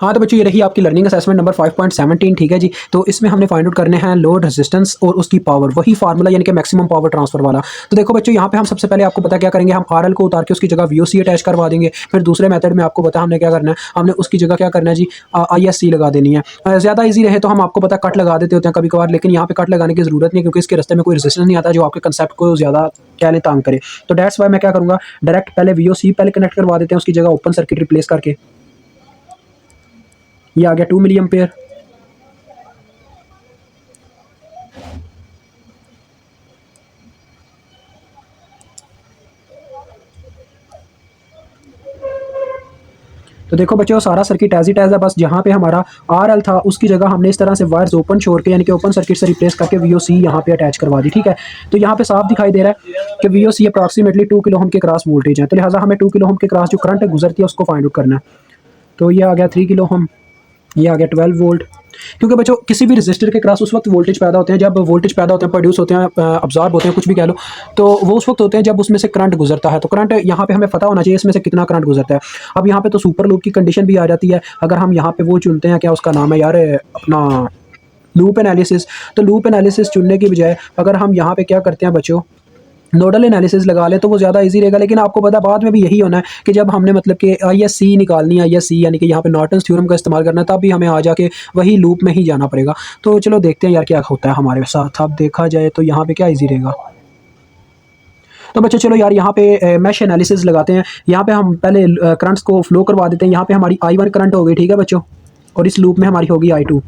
हाँ तो बच्चों ये रही आपकी लर्निंग असेसमेंट नंबर 5.17, ठीक है जी। तो इसमें हमने फाइंड आउट करने हैं लोड रेजिस्टेंस और उसकी पावर, वही फार्मूला यानी कि मैक्सिमम पावर ट्रांसफर वाला। तो देखो बच्चों यहाँ पे हम सबसे पहले आपको पता क्या करेंगे, हम आरएल को उतार के उसकी जगह वीओसी अटैच करवा देंगे। फिर दूसरे मेथड में आपको पता हमने क्या करना है, हमने उसकी जगह क्या करना है जी, आईएससी लगा देनी है। ज़्यादा ईजी रहे तो हम आपको पता कट लगा देते होते हैं कभी कभार, लेकिन यहाँ पे कट लगाने की जरूरत नहीं, क्योंकि इसके रास्ते में कोई रेजिस्टेंस नहीं आता जो आपके कंसेप्ट को ज़्यादा क्या लें तंग करे। तो डेट्स वाई मैं क्या करूँगा, डायरेक्ट पहले वीओसी पहले कनेक्ट करवा देते हैं, उसकी जगह ओपन सर्किट रिप्लेस करके। ये आ गया 2 मिली एम्पेयर। तो देखो बच्चों सारा सर्किट एज इट एज है, बस जहाँ पे हमारा आरएल था उसकी जगह हमने इस तरह से वायर्स ओपन छोड़ के यानी कि ओपन सर्किट से रिप्लेस करके वीओसी यहाँ पे अटैच करवा दी, ठीक है। तो यहाँ पे साफ दिखाई दे रहा है कि वीओसी अप्रॉक्सीमेटली 2 किलो ओम के क्रॉस वोल्टेज है, तो लिहाजा हमें 2 किलो ओम के क्रॉस जो करंट गुजरती है उसको फाइंड आउट करना है। तो ये आ गया 3 किलो ओम, ये आ गया 12 वोल्ट। क्योंकि बच्चों किसी भी रजिस्टर के क्रॉस उस वक्त वोल्टेज पैदा होते हैं जब वोल्टेज पैदा होते हैं, प्रोड्यूस होते हैं, अब्जॉर्ब होते हैं, कुछ भी कह लो, तो वो उस वक्त होते हैं जब उसमें से करंट गुजरता है। तो करंट यहाँ पे हमें पता होना चाहिए इसमें से कितना करंट गुजरता है। अब यहाँ पे तो सुपर लूप की कंडीशन भी आ जाती है। अगर हम यहाँ पे वो चुनते हैं, क्या उसका नाम है यार, अपना लूप एनालिसिस। तो लूप एनालिसिस चुनने की बजाय अगर हम यहाँ पे क्या करते हैं बच्चों, नोडल एनालिसिस लगा ले तो वो ज़्यादा इजी रहेगा। लेकिन आपको पता बाद में भी यही होना है कि जब हमने मतलब कि आईएससी निकालनी है, आईएससी यानी कि यहाँ पे नॉर्टन्स थ्योरम का इस्तेमाल करना है, तब भी हमें आ जाके वही लूप में ही जाना पड़ेगा। तो चलो देखते हैं यार क्या होता है हमारे साथ। अब देखा जाए तो यहाँ पे क्या इजी रहेगा। तो बच्चों चलो यार यहाँ पे मैश एनालिसिस लगाते हैं। यहाँ पे हम पहले करंट्स को फ्लो करवा देते हैं। यहाँ पे हमारी I1 करंट हो गई, ठीक है बच्चों, और इस लूप में हमारी होगी I2।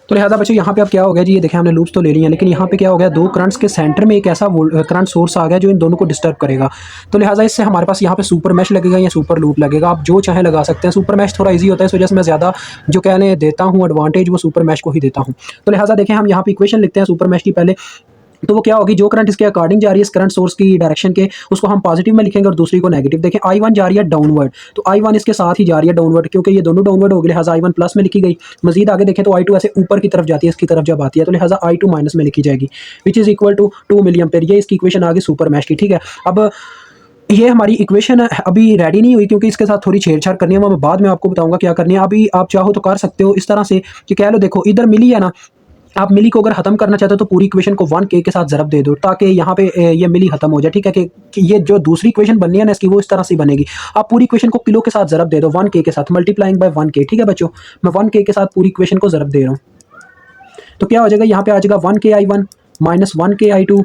तो लिहाजा बच्चों यहाँ पे अब क्या हो गया जी, ये देखें हमने लूप्स तो ले ली हैं, लेकिन यहाँ पे क्या हो गया, दो करंट्स के सेंटर में एक ऐसा करंट सोर्स आ गया जो इन दोनों को डिस्टर्ब करेगा। तो लिहाजा इससे हमारे पास यहाँ पे सुपर मैश लगेगा या सुपर लूप लगेगा, आप जो चाहे लगा सकते हैं। सुपर मैश थोड़ा इजी होता है, इस वजह से मैं ज़्यादा जो कहने देता हूँ एडवांटेज वो सुपर मैश को ही देता हूँ। तो लिहाजा देखें हम यहाँ पे इक्वेशन लिखते हैं सुपर मैश की पहले। तो वो क्या होगी, जो करंट इसके अकॉर्डिंग जा रही है इस करंट सोर्स की डायरेक्शन के, उसको हम पॉजिटिव में लिखेंगे और दूसरी को नेगेटिव। देखें I1 जा रही है डाउनवर्ड, तो I1 इसके साथ ही जा रही है डाउनवर्ड, क्योंकि ये दोनों डाउनवर्ड हो गए, लिहाजा I1 प्लस में लिखी गई। मजीद आगे देखें तो I2 ऐसे ऊपर की तरफ जाती है, इसकी तरफ जब आती है, तो लिहाजा I2 माइनस में लिखी जाएगी, which is equal to 2 milli ampere. ये इसकी इक्वेशन आ गई सुपर मैश की, ठीक है। अब ये हमारी इक्वेशन अभी रेडी नहीं हुई, क्योंकि इसके साथ थोड़ी छेड़छाड़ करनी है, वो मैं बाद में आपको बताऊंगा क्या करनी है। अभी आप चाहो तो कर सकते हो इस तरह से कि कह लो, देखो इधर मिली है ना, आप मिली को अगर खत्म करना चाहते हो तो पूरी इक्वेशन को 1k के साथ ज़रब दे दो, ताकि यहाँ पे ये मिली खत्म हो जाए, ठीक है। कि ये जो दूसरी इक्वेशन बननी है ना इसकी, वो इस तरह से बनेगी। आप पूरी इक्वेशन को किलो के साथ ज़रब दे दो 1k के साथ, मल्टीप्लाइंग बाय 1k, ठीक है बच्चों। मैं 1k के साथ पूरी इक्वेशन को ज़रब दे रहा हूँ, तो क्या हो जाएगा, यहाँ पे आ जाएगा 1k I1 minus 1k I2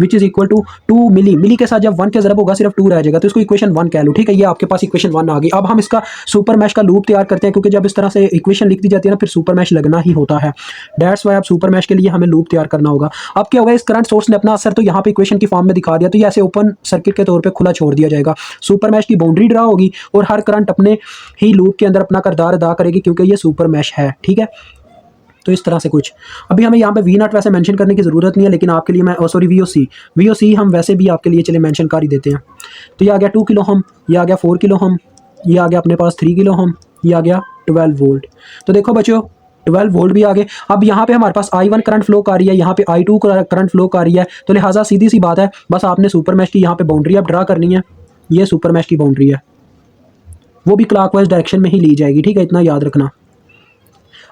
which is equal to 2 milli. Milli के साथ जब 1 के ज़रब होगा सिर्फ 2 रह जाएगा, तो इसको इक्वेशन 1 कह लो, ठीक है। ये आपके पास इक्वेशन 1 आ गई। अब हम इसका सुपर मैश का लूप तैयार करते हैं, क्योंकि जब इस तरह से इक्वेशन लिख दी जाती है ना, फिर सुपर मैश लगना ही होता है। दैट्स वाई अब सुपर मैश के लिए हमें लूप तैयार करना होगा। अब क्या होगा, इस करंट सोर्स ने अपना असर तो यहाँ पे इक्वेशन की फॉर्म में दिखा दिया, तो ये ऐसे ओपन सर्किट के तौर पर खुला छोड़ दिया जाएगा। सुपर मैश की बाउंड्री ड्रा होगी और हर करंट अपने ही लूप के अंदर अपना किरदार अदा करेगी, क्योंकि ये सुपर मैश है, ठीक है। तो इस तरह से कुछ अभी हमें यहाँ पे V0 वैसे मेंशन करने की ज़रूरत नहीं है, लेकिन आपके लिए मैं सॉरी VOC हम वैसे भी आपके लिए चले मेंशन कर ही देते हैं। तो ये आ गया 2 किलो ओम, ये आ गया 4 किलो ओम, ये आ गया अपने पास 3 किलो ओम, ये आ गया 12 वोल्ट। तो देखो बच्चों 12 वोल्ट भी आ गए। अब यहाँ पे हमारे पास I1 करंट फ्लो कर रही है, यहाँ पे I2 करंट फ्लो कर रही है, तो लिहाजा सीधी सी बात है, बस आपने सुपर मैश की यहाँ पे बाउंड्री अब ड्रा करनी है। ये सुपर मैश की बाउंड्री है, वो भी क्लॉकवाइज डायरेक्शन में ही ली जाएगी, ठीक है, इतना याद रखना।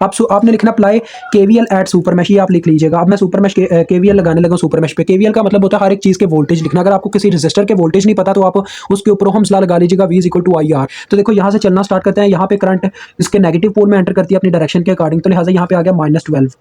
अब आपने लिखना apply KVL at super mesh, ये आप लिख लीजिएगा। अब मैं सुपर मैश KVL लगाने लगा सुपर मैश पे। KVL का मतलब होता है हर एक चीज़ के वोल्टेज लिखना। अगर आपको किसी रजिस्टर के वोल्टेज नहीं पता तो आप उसके ऊपर ओहम्स लॉ लगा लीजिएगा, V इक्वल टू IR। तो देखो यहाँ से चलना स्टार्ट करते हैं, यहाँ पे करंट इसके नेगेटिव पोल में एंटर करती है अपनी डायरेक्शन के अकॉर्डिंग, तो लिहाजा यहाँ पे आ गया -12।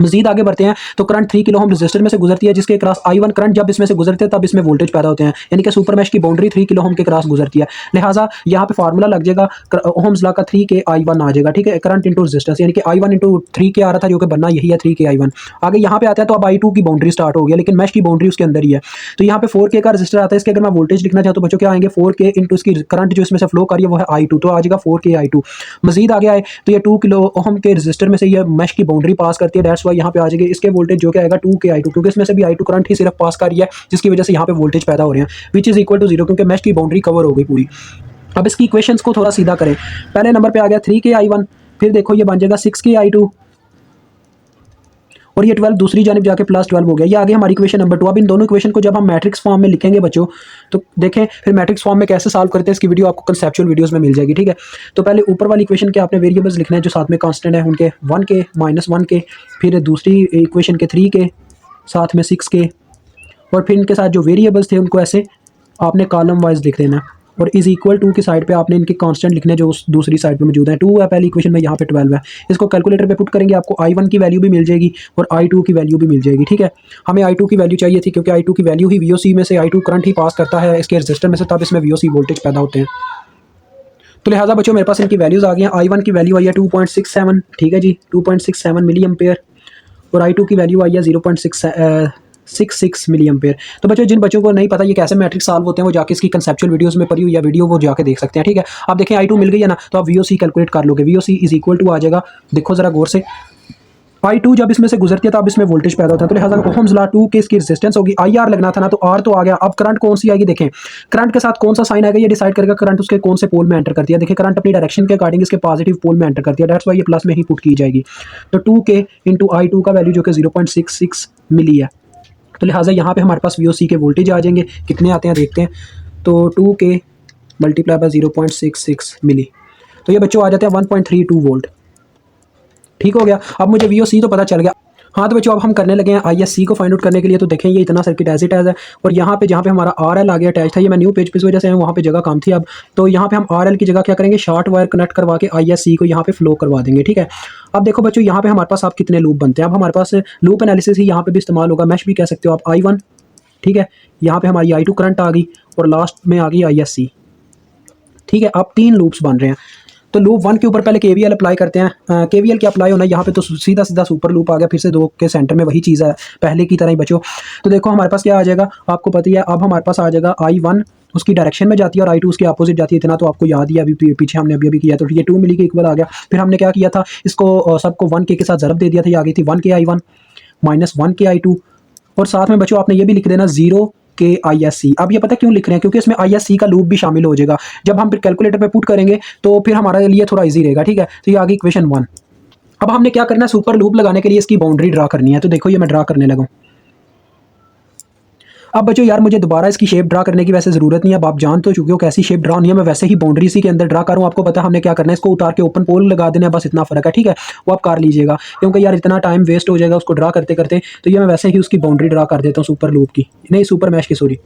मजीद आगे बढ़ते हैं तो करंट 3 किलो ओम रजिस्टर में से गुजरती है, जिसके क्रॉस I1 करंट जब इसमें से गुजरते हैं तब इसमें वोल्टेज पैदा होते हैं, यानी कि सुपर मैश की बाउंड्री 3 किलो ओम के क्रॉस गुजरती है। लिहाजा यहाँ पे फार्मूला लग जाएगा ओहम्स लॉ का 3k I1 आ जाएगा, ठीक है। करंट इंटू रजिस्टेंस यानी कि I1 इंटू 3k आ रहा था, जो कि बनना यही है 3k I1। आगे यहाँ पे आते हैं तो अब I2 की बाउंड्री स्टार्ट हो गया, लेकिन मैश की बाउंड्री उसके अंदर ही है। तो यहाँ पे 4k का रजिस्टर आता है, इसके अगर मैं वोल्टेज लिखना चाहूँ तो बच्चों क्या आएंगे, 4k इंटू इसकी करंट जो इसमें से फ्लो कर रही है वो है I2, तो आ जाएगा 4k I2। मजीद आगे आए तो ये 2 किलो ओम के रजिस्टर में से ये मैश की बाउंड्री पास करती है, दैट्स वाई यहाँ पे आ जाएगी इसके वोल्टेज जो कि आएगा 2k I2, क्योंकि इसमें से भी I2 करंट ही सिर्फ पास कर रही है, जिसकी वजह से यहाँ पे वोल्टेज पैदा हो रहे हैं, विच इज इक्वल टू 0, क्योंकि मैश की बाउंड्री कवर हो गई पूरी। अब इसकी इक्वेशंस को थोड़ा सीधा करें। पहले नंबर पे आ गया 3k I1, फिर देखो ये बन जाएगा 6k I2, और ये 12 दूसरी जानिब जाके +12 हो गया। ये आगे हमारी इक्वेशन नंबर 2। अब इन दोनों इक्वेशन को जब हम मैट्रिक्स फॉर्म में लिखेंगे बच्चों, तो देखें फिर मैट्रिक्स फॉर्म में कैसे सॉल्व करते हैं, इसकी वीडियो आपको कंसेप्चुअल वीडियोस में मिल जाएगी, ठीक है। तो पहले ऊपर वाली इक्वेशन के आपने वेरिएबल्स लिखने हैं जो साथ में कांस्टेंट है, उनके 1 के -1 के, फिर दूसरी इक्वेशन के 3 के, साथ में 6 के, और फिर इनके साथ जो वेरिएबल्स थे उनको ऐसे आपने कॉलम वाइज लिख देना, और इज इक्वल टू की साइड पे आपने इनके कांस्टेंट लिखने जो उस दूसरी साइड पे मौजूद है। 2 है पहली इक्वेशन में, यहाँ पे 12 है। इसको कैलकुलेटर पे पुट करेंगे, आपको I1 की वैल्यू भी मिल जाएगी और I2 की वैल्यू भी मिल जाएगी, ठीक है। हमें I2 की वैल्यू चाहिए थी क्योंकि I2 की वैल्यू ही VOC में से, I2 करंट ही पास करता है इसके रजिस्टर में से, तब इसमें VOC वोल्टेज पैदा होते हैं। तो लिहाजा बच्चों मेरे पास इनकी वैल्यूज़ आ गई हैं। I1 की वैल्यू आई है 2.67, ठीक है जी, 2.67 मिली एम्पेयर, और I2 की वैल्यू आई है 0.66 मिली एम्पेयर। तो बच्चों जिन बच्चों को नहीं पता ये कैसे मैट्रिक्स सॉल्व होते हैं, वो जाके इसकी कंसेप्चुअल वीडियोस में पढ़ी हुई या वीडियो वो जाके देख सकते हैं, ठीक है। आप देखें I2 मिल गई है ना, तो आप VOC कैलकुलेट कर लोगे। VOC इज इक्वल टू आ जाएगा, देखो ज़रा गौर से, I2 जब इसमें से गुजरती है तब इसमें वोल्टेज पैदा होता है। तो लिहाजा ओहम्स लॉ 2 के इसकी रेजिस्टेंस होगी, IR लगना था ना, तो R तो आ गया। अब करंट कौन सी आएगी, देखें करंट के साथ कौन सा साइन आएगा ये डिसाइड करेगा करंट उसके कौन से पोल में एंटर करती है। देखिए करंट अपनी डायरेक्शन के अकॉर्डिंग इसके पॉजिटिव पोल में एंटर करती है, दैट्स वाई ये प्लस में ही पुट की जाएगी। तो 2K इंटू I2 का वैल्यू जो कि 0.66 मिली है, तो लिहाजा यहाँ पे हमारे पास VOC के वोल्टेज आ जाएंगे। कितने आते हैं देखते हैं, तो 2K मल्टीप्लाई बाय 0.66 मिली, तो ये बच्चों आ जाते हैं 1.32 वोल्ट, ठीक हो गया। अब मुझे VOC तो पता चल गया। हाँ तो बच्चों अब हम करने लगे हैं ISC को फाइंड आउट करने के लिए। तो देखें ये इतना सर्किट एज इट एज है, और यहाँ पे जहाँ पे हमारा RL आगे अटैच था, ये मैं न्यू पेज पे इस वजह से वहाँ पे जगह कम थी अब, तो यहाँ पे हम RL की जगह क्या करेंगे, शॉर्ट वायर कनेक्ट करवा के ISC को यहाँ पे फ्लो करवा देंगे, ठीक है। अब देखो बच्चों यहाँ पे हमारे पास आप कितने लूप बनते हैं। अब हमारे पास लूप एनालिसिस ही यहाँ पे भी इस्तेमाल होगा, मैश भी कह सकते हो आप। I1, ठीक है, यहाँ पे हमारी I2 करंट आ गई, और लास्ट में आ गई ISC, ठीक है। अब 3 लूप्स बन रहे हैं। तो लूप 1 के ऊपर पहले KVL अप्लाई करते हैं। KVL क्या अप्लाई होना है यहाँ पे, तो सीधा सीधा सुपर लूप आ गया, फिर से 2 के सेंटर में वही चीज़ है पहले की तरह ही बच्चों। तो देखो हमारे पास क्या आ जाएगा, आपको पता ही है। अब हमारे पास आ जाएगा I1 उसकी डायरेक्शन में जाती है और I2 उसके अपोजिट जाती है, इतना तो आपको याद ही है, अभी पीछे हमने अभी किया। तो ये 2 मिली के इक्वल आ गया। फिर हमने क्या किया था, इसको सबको 1K के साथ ज़रब दे दिया था, ये आ गई थी 1K I1 minus 1K I2, और साथ में बच्चों आपने ये भी लिख देना 0K ISC। अब ये पता क्यों लिख रहे हैं, क्योंकि इसमें ISC का लूप भी शामिल हो जाएगा। जब हम फिर कैलकुलेटर पे पुट करेंगे तो फिर हमारे लिए थोड़ा इजी रहेगा, ठीक है। तो ये आ गई इक्वेशन 1। अब हमने क्या करना है, सुपर लूप लगाने के लिए इसकी बाउंड्री ड्रा करनी है। तो देखो ये मैं ड्रा करने लगा। अब बच्चों यार मुझे दोबारा इसकी शेप ड्रा करने की वैसे ज़रूरत नहीं है, अब आप जान तो चुके हो कैसी शेप ड्रा होनी है। मैं वैसे ही बाउंड्री इसी के अंदर ड्रा करूँ, आपको पता है हमने क्या करना है, इसको उतार के ओपन पोल लगा देना है, बस इतना फ़र्क है, ठीक है। वो आप कर लीजिएगा, क्योंकि यार इतना टाइम वेस्ट हो जाएगा उसको ड्रा करते करते। तो ये मैं वैसे ही उसकी बाउंड्री ड्रा कर देता हूँ सुपर लूप की, नहीं सुपर मैश की, सॉरी।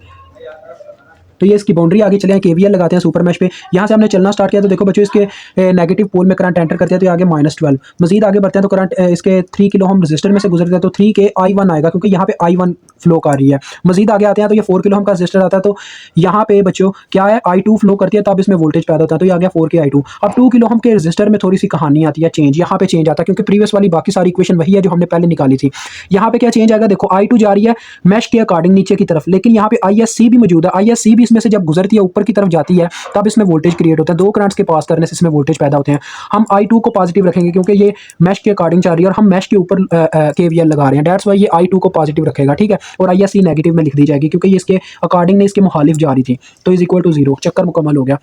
तो ये इसकी बाउंड्री आगे चले हैं, KVL लगाते हैं सुपर मैश पे। यहाँ से हमने चलना स्टार्ट किया, तो देखो बच्चों इसके नेगेटिव पोल में करंट एंटर करते हैं, तो आगे -12। मजीद आगे बढ़ते हैं तो करंट इसके 3 किलो हम रजिस्टर में से गुजरते हैं, तो 3K I1 आएगा, क्योंकि यहाँ पे I1 फ्लो कर रही है। मजीद आगे आते हैं तो ये 4 किलो हम का रजिस्टर आता है, तो यहाँ पे बच्चों क्या है, I2 फ्लो करती है, तब इसमें वोल्टेज पैदा होता है। तो ये आ गया 4K I2। अब 2 किलो हम के रजिस्टर में थोड़ी सी कहानी आती है, चेंज यहाँ पे चेंज आता है, क्योंकि प्रीवियस वाली बाकी सारी इक्वेशन वही है जो हमने पहले निकाली थी। यहाँ पे क्या चेंज आएगा, देखो I2 जा रही है मैश के अकॉर्डिंग नीचे की तरफ, लेकिन यहाँ पे ISC भी मौजूद है। ISC भी इसमें से जब गुजरती है ऊपर की तरफ जाती है, तब इसमें वोल्टेज क्रिएट होता है। 2 करंट्स के पास करने से इसमें वोल्टेज पैदा होते हैं। हम I2 को पॉजिटिव रखेंगे क्योंकि ये मैश के अकॉर्डिंग चल रही है, और हम मैश के ऊपर KVL लगा रहे हैं, दैट्स वाई ये I2 को पॉजिटिव रखेगा, ठीक है। और ISC नेगेटिव में लिख दी जाएगी, क्योंकि ये इसके अकॉर्डिंग नहीं इसके मुखालिफ जा रही थी। तो इज इक्वल टू 0, चक्कर मुकम्मल हो गया।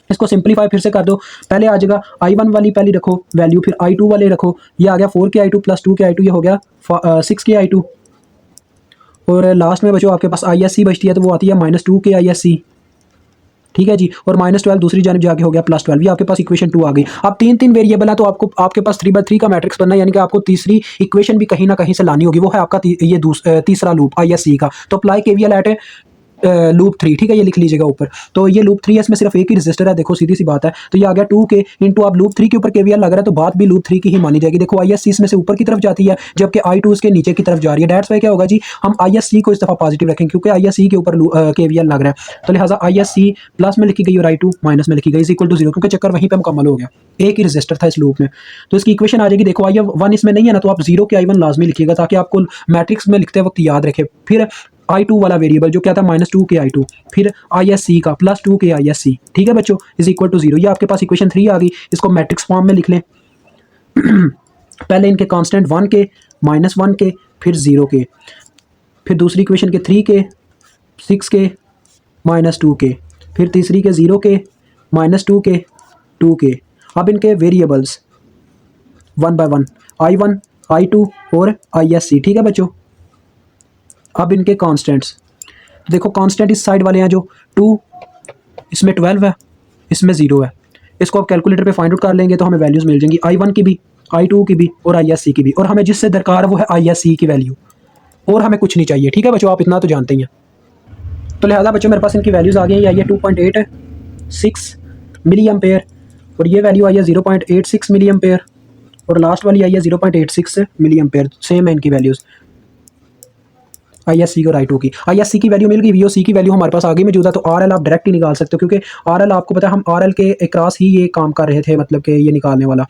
इसको सिंपलीफाई फिर से कर दो, पहले आ जाएगा I1 वाली पहली रखो वैल्यू, फिर I2 वाले रखो, ये आ गया 4K I2 plus 2K I2, ये हो गया 6K I2। और लास्ट में बच्चों आपके पास ISC बचती है, तो वो आती है -2K ISC, ठीक है जी। और -12 दूसरी जानिब जाके हो गया +12। ये आपके पास इक्वेशन 2 आ गई। अब 3 है, तो आपके पास 3/3 का मैट्रिक्स बनना है, यानी कि आपको तीसरी इक्वेशन भी कहीं ना कहीं से लानी होगी, वो है आपका ये तीसरा लूप ISC का। तो अप्लाई KVL एट लूप 3, ठीक है, ये लिख लीजिएगा ऊपर। तो ये लूप 3 है, इसमें सिर्फ एक ही रजिस्टर है, देखो सीधी सी बात है। तो ये आ गया 2K इंटू, आप लूप 3 के ऊपर KVL लग रहा है, तो बात भी लूप 3 की ही मानी जाएगी। देखो ISC इसमें से ऊपर की तरफ जाती है, जबकि I2 इसके नीचे की तरफ जा रही है। दैट्स वाई क्या होगा जी, हम ISC को इस दफ़ा पॉजिटिव रखेंगे, क्योंकि ISC के ऊपर KVL लग रहा है। तो लिहाजा ISC प्लस में लिखी गई और I2 माइनस में लिखी गई, इज इक्वल टू 0, क्योंकि चक्कर वहीं पर मुकम्मल हो गया, एक ही रजिस्टर था इस लूप में। तो इसकी इक्वेशन आ जाएगी, देखो I1 इसमें नहीं है ना, तो आप 0K I1 लाजमी लिखिएगा, ताकि आपको मैट्रिक्स में लिखते वक्त याद रखे। फिर I2 वाला वेरिएबल जो क्या था, -2K I2, फिर ISC का +2K ISC, ठीक है बच्चों, इज इक्वल टू 0। ये आपके पास इक्वेशन 3 आ गई। इसको मैट्रिक्स फॉर्म में लिख लें। पहले इनके कांस्टेंट 1K -1K, फिर 0K, फिर दूसरी इक्वेशन के 3K 6K -2K, फिर तीसरी के 0K -2K 2K। अब इनके वेरिएबल्स 1 बाय 1, I1 I2 और ISC, ठीक है बच्चों। अब इनके कांस्टेंट्स देखो, कांस्टेंट इस साइड वाले हैं जो 2, इसमें 12 है, इसमें 0 है। इसको आप कैलकुलेटर पे फाइंड आउट कर लेंगे तो हमें वैल्यूज़ मिल जाएंगी I1 की भी, I2 की भी और ISC की भी। और हमें जिससे दरकार है वो है ISC की वैल्यू, और हमें कुछ नहीं चाहिए, ठीक है बच्चों, आप इतना तो जानते ही हैं। तो लिहाजा बच्चों मेरे पास इनकी वैल्यूज़ आ गई हैं। ये आई है 2.86 मिली एम्पेयर, और ये वैल्यू आई है 0.86 मिली एम्पेयर, और लास्ट वाली आई है 0.86 मिली एम्पेयर। सेम है इनकी वैल्यूज़ ISC और I2 की। ISC की वैल्यू मिल गई, VOC की वैल्यू हमारे पास आगे मौजूद है। तो RL आप डायरेक्ट ही निकाल सकते हो, क्योंकि RL आपको पता है हम RL के क्रॉस ही ये काम कर रहे थे, मतलब कि ये निकालने वाला।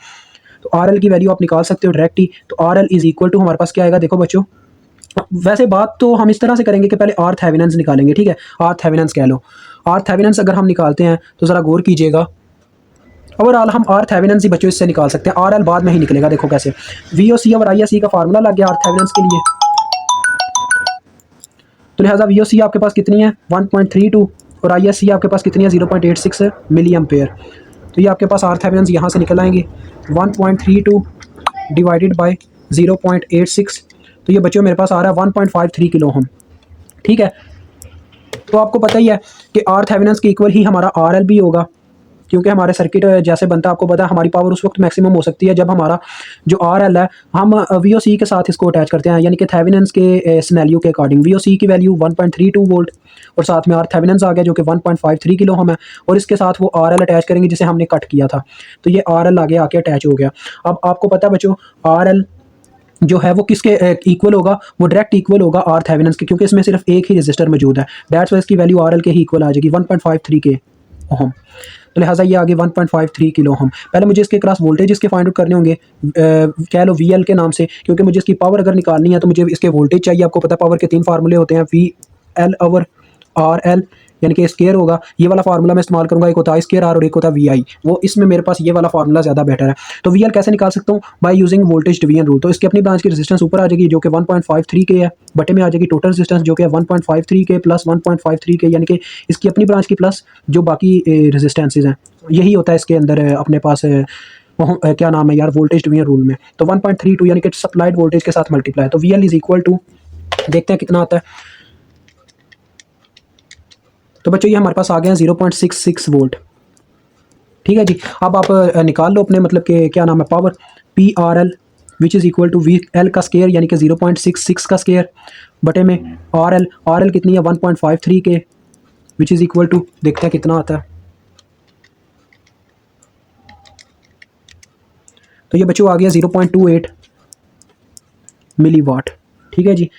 तो RL की वैल्यू आप निकाल सकते हो डायरेक्ट ही। तो RL इज इक्वल टू हमारे पास क्या आएगा, देखो बच्चों, वैसे बात तो हम इस तरह से करेंगे कि पहले आर थेवेनिन्स निकालेंगे, ठीक है। आर थेवेनिन्स कह लो, आर थेवेनिन्स अगर हम निकालते हैं तो ज़रा गौर कीजिएगा। ओवरऑल हम आर थेवेनिन्स ही बच्चों इससे निकाल सकते हैं, RL बाद में ही निकलेगा। देखो कैसे, VOC और ISC का फार्मूला लग गया आर थेवेनिन्स के लिए। तो लिहाजा VOC आपके पास कितनी है 1.32, और ISC आपके पास कितनी है 0.86 मिली एम्पेयर। तो ये आपके पास आर थेवेनिन्स यहाँ से निकल आएंगे 1.32 डिवाइडेड बाय 0.86। तो ये बच्चों मेरे पास आ रहा है 1.53 किलो ओम, ठीक है। तो आपको पता ही है कि आर थेवेनिन्स के इक्वल ही हमारा RL भी होगा, क्योंकि हमारे सर्किट जैसे बनता है, आपको पता है हमारी पावर उस वक्त मैक्सिमम हो सकती है जब हमारा जो RL है हम VOC के साथ इसको अटैच करते हैं, यानी कि थेवेनिन्स के सिनेरियो के अकॉर्डिंग। VOC की वैल्यू 1.32 वोल्ट और साथ में आर थेवेनिन्स आ गया जो कि 1.53 किलो हम है, और इसके साथ वो RL अटैच करेंगे जिसे हमने कट किया था। तो ये RL आगे आके अटैच हो गया। अब आपको पता है बच्चों, RL जो है वो किसके इक्वल होगा, वो डायरेक्ट इक्वल होगा आर थेवेनिन्स के, क्योंकि इसमें सिर्फ एक ही रजिस्टर मौजूद है। दैट्स वाई इसकी वैल्यू RL के ही इक्वल आ जाएगी 1.53 के ओम। तो लिहाजा ये आगे 1.53 किलो ओम। पहले मुझे इसके क्रॉस वोल्टेज इसके फाइंड आउट करने होंगे, कह लो VL के नाम से, क्योंकि मुझे इसकी पावर अगर निकालनी है तो मुझे इसके वोल्टेज चाहिए। आपको पता है पावर के 3 फार्मूले होते हैं, VL ओवर RL, यानी कि स्केयर होगा। ये वाला फार्मूला मैं इस्तेमाल करूंगा, एक होता है स्केयर R और एक होता है VI। वो इसमें मेरे पास ये वाला फार्मूला ज़्यादा बेटर है। तो VL कैसे निकाल सकता हूँ, by using voltage division rule. तो इसकी अपनी ब्रांच की रेजिस्टेंस ऊपर आ जाएगी जो कि 1.53 के है, बटे में आ जाएगी टोटल रेजिस्टेंस जो कि 1.53 के प्लस 1.53 के, यानी कि इसकी अपनी ब्रांच की प्लस जो बाकी रेजिस्टेंसेज हैं। यही होता है इसके अंदर अपने पास क्या नाम है यार, वोल्टेज डिवीजन रूल में। तो 1.32 यानी कि सप्लाइड वोल्टेज के साथ मल्टीप्लाई। तो VL इज इक्वल टू, देखते हैं कितना आता है। तो बच्चों ये हमारे पास आ गए हैं 0.66 वोल्ट, ठीक है जी। अब आप निकाल लो अपने, मतलब कि क्या नाम है, power PRL which is equal to VL का स्केयर, यानी कि 0.66 का स्केयर बटे में RL कितनी है 1.53 के, विच इज़ इक्वल टू, देखते हैं कितना आता है। तो ये बच्चों आ गया 0.28 मिली वाट, ठीक है जी।